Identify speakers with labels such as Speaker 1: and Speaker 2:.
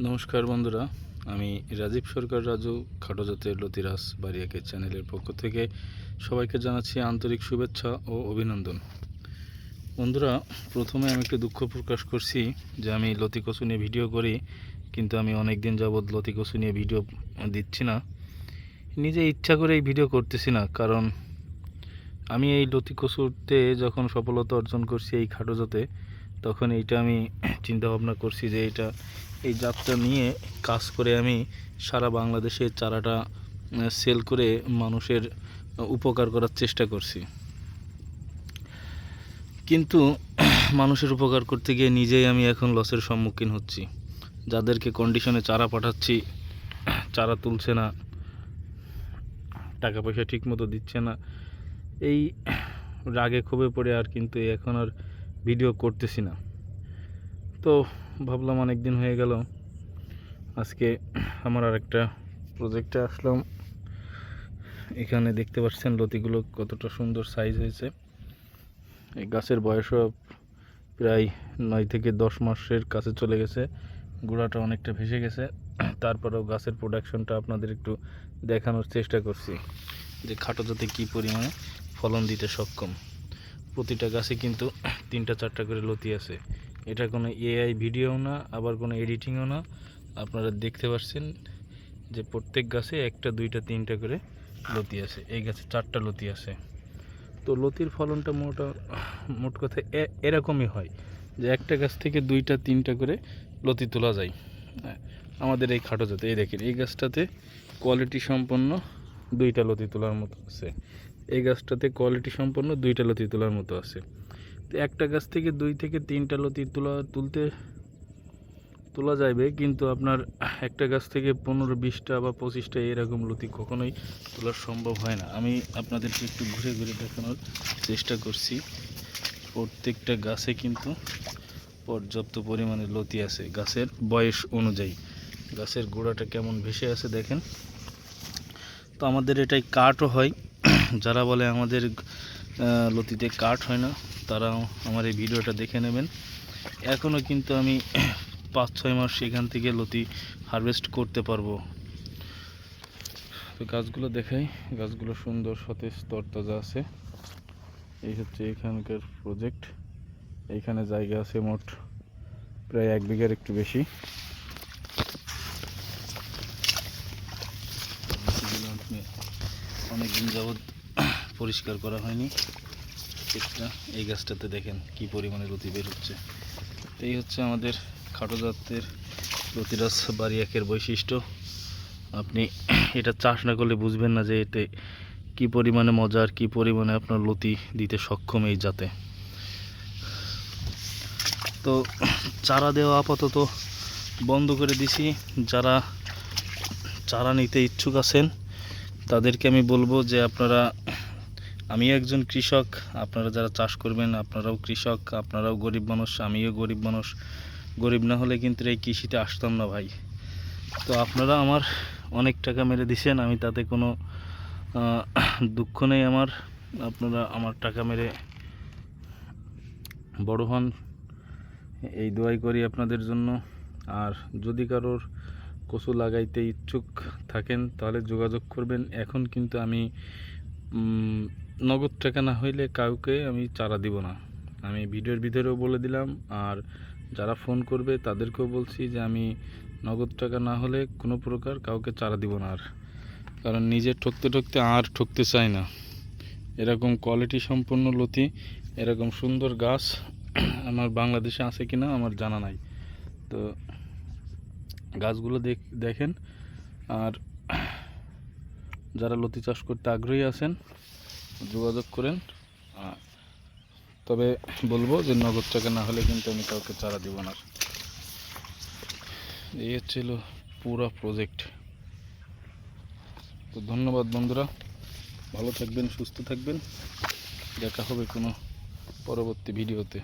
Speaker 1: নমস্কার বন্ধুরা, আমি রাজীব সরকার রাজু খাটো জাতের লতিরাজ বাড়িয়াকে চ্যানেলের পক্ষ থেকে সবাইকে জানাচ্ছি আন্তরিক শুভেচ্ছা ও অভিনন্দন। বন্ধুরা, প্রথমে আমি একটু দুঃখ প্রকাশ করছি যে আমি লতি কচু নিয়ে ভিডিও করি, কিন্তু আমি অনেক দিন যাবৎ লতি কচু নিয়ে ভিডিও দিচ্ছি না। নিজে ইচ্ছা করে এই ভিডিও করতেছি না, কারণ আমি এই লতি কচুতে যখন সফলতা অর্জন করছি এই খাটো জাতে, তখন এইটা আমি চিন্তা ভাবনা করছি যে এই জাতটা নিয়ে কাজ করে আমি সারা বাংলাদেশে চারাটা সেল করে মানুষের উপকার করার চেষ্টা করছি। কিন্তু মানুষের উপকার করতে গিয়ে নিজেই আমি এখন লসের সম্মুখীন হচ্ছি। যাদেরকে কন্ডিশনে চারা পাঠাচ্ছি, চারা তুলছে না, টাকা পয়সা ঠিক মতো দিচ্ছে না। এই রাগে ক্ষোভে পড়ে কিন্তু এখন আর ভিডিও করতেছি না। তো ভাবলাম অনেক দিন হয়ে গেল, আজকে আমার আর একটা প্রজেক্টে আসলাম। এখানে দেখতে পাচ্ছেন লতিগুলো কতটা সুন্দর সাইজ হয়েছে। এই গাছের বয়সও প্রায় 9 থেকে 10 মাসের কাছে চলে গেছে। গোড়াটা অনেকটা ভেসে গেছে, তারপরেও গাছের প্রোডাকশনটা আপনাদের একটু দেখানোর চেষ্টা করছি যে খাটো জাতে কী পরিমাণে ফলন দিতে সক্ষম। প্রতিটা গাছে কিন্তু 3টা-4টা করে লতি আছে। এটা কোনো এআই ভিডিও না, আবার কোনো এডিটিংও না। আপনারা দেখতে পাচ্ছেন যে প্রত্যেক গাছে 1টা 2টা 3টা করে লতি আছে। এই গাছে 4টা লতি আছে। তো লতির ফলনটা মোট কথা এরকমই হয় যে একটা গাছ থেকে 2টা 3টা করে লতি তোলা যায়। আমাদের এই খাটো জাতে এই দেখেন, এই গাছটাতে কোয়ালিটি সম্পন্ন 2টা লতি তোলার মতো আছে। এই গাছটাতে কোয়ালিটি সম্পন্ন 2টা লতি তোলার মতো আছে। তো একটা গাছ থেকে 2 থেকে 3টা লতি তোলা যাবে, কিন্তু আপনার একটা গাছ থেকে 15-20টা বা 25টা এরকম লতি কখনোই তোলা সম্ভব হয় না। আমি আপনাদেরকে একটু ঘুরে ঘুরে দেখানোর চেষ্টা করছি। প্রত্যেকটা গাছে কিন্তু পর্যাপ্ত পরিমাণে লতি আছে গাছের বয়স অনুযায়ী। গাছের গোড়াটা কেমন ভেসে আছে দেখেন। তো আমাদের এটাই কাটও হয়। যারা বলে আমাদের লতিতে কাট হয় না, তারাও আমার এই ভিডিওটা দেখে নেবেন। এখনও কিন্তু আমি 5-6 মাস সেখান থেকে লতি হারভেস্ট করতে পারবো। তো গাছগুলো দেখাই, গাছগুলো সুন্দর সতেজ তরতাজা আছে। এই হচ্ছে এখানকার প্রজেক্ট। এইখানে জায়গা আছে মোট প্রায় 1 বিঘার একটু বেশি। অনেক দিন যাবৎ পরিষ্কার করা হয়নি। এই গাছটাতে দেখেন কি পরিমাণে লতি বের হচ্ছে। এই হচ্ছে আমাদের খাটো জাতের লতিরাজ বাড়িয়াকের বৈশিষ্ট্য। আপনি এটা চাষ না করলে বুঝবেন না যে এতে কি পরিমাণে মজা আর কি পরিমাণে আপনার লতি দিতে সক্ষম এই জাতে। তো চারা দেওয়া আপাতত বন্ধ করে দিছি। যারা চারা নিতে ইচ্ছুক আছেন তাদেরকে আমি বলবো যে আমি একজন কৃষক, আপনারা যারা চাষ করবেন আপনারাও কৃষক, আপনারাও গরিব মানুষ, আমিও গরিব মানুষ। গরিব না হলে কিন্তু এই কৃষিতে আসতাম না ভাই। তো আপনারা আমার অনেক টাকা মেরে দিছেন, আমি তাতে কোনো দুঃখ নেই আমার। আপনারা আমার টাকা মেরে বড় হন, এই দোয়াই করি আপনাদের জন্য। আর যদি কারোর কচু লাগাইতে ইচ্ছুক থাকেন তাহলে যোগাযোগ করবেন। এখন কিন্তু আমি নগদ টাকা না হইলে কাউকে আমি চারা দিব না। আমি ভিডিওর ভিতরেও বলে দিলাম, আর যারা ফোন করবে তাদেরকেও বলছি যে আমি নগদ টাকা না হলে কোনো প্রকার কাউকে চারা দিব না। আর কারণ নিজে ঠকতে আর ঠকতে চাই না। এরকম কোয়ালিটি সম্পন্ন লতি, এরকম সুন্দর গাছ আমার বাংলাদেশে আছে কিনা আমার জানা নাই। তো গাছগুলো দেখেন। আর যারা লতি চাষ করতে আগ্রহী আছেন যোগাযোগ করেন। তবে বলবো যে নগদ টাকা না হলে কিন্তু আমি কাউকে চারা দিব না। এই হচ্ছিল পুরো প্রজেক্ট। তো ধন্যবাদ বন্ধুরা, ভালো থাকবেন, সুস্থ থাকবেন। দেখা হবে কোনো পরবর্তী ভিডিওতে।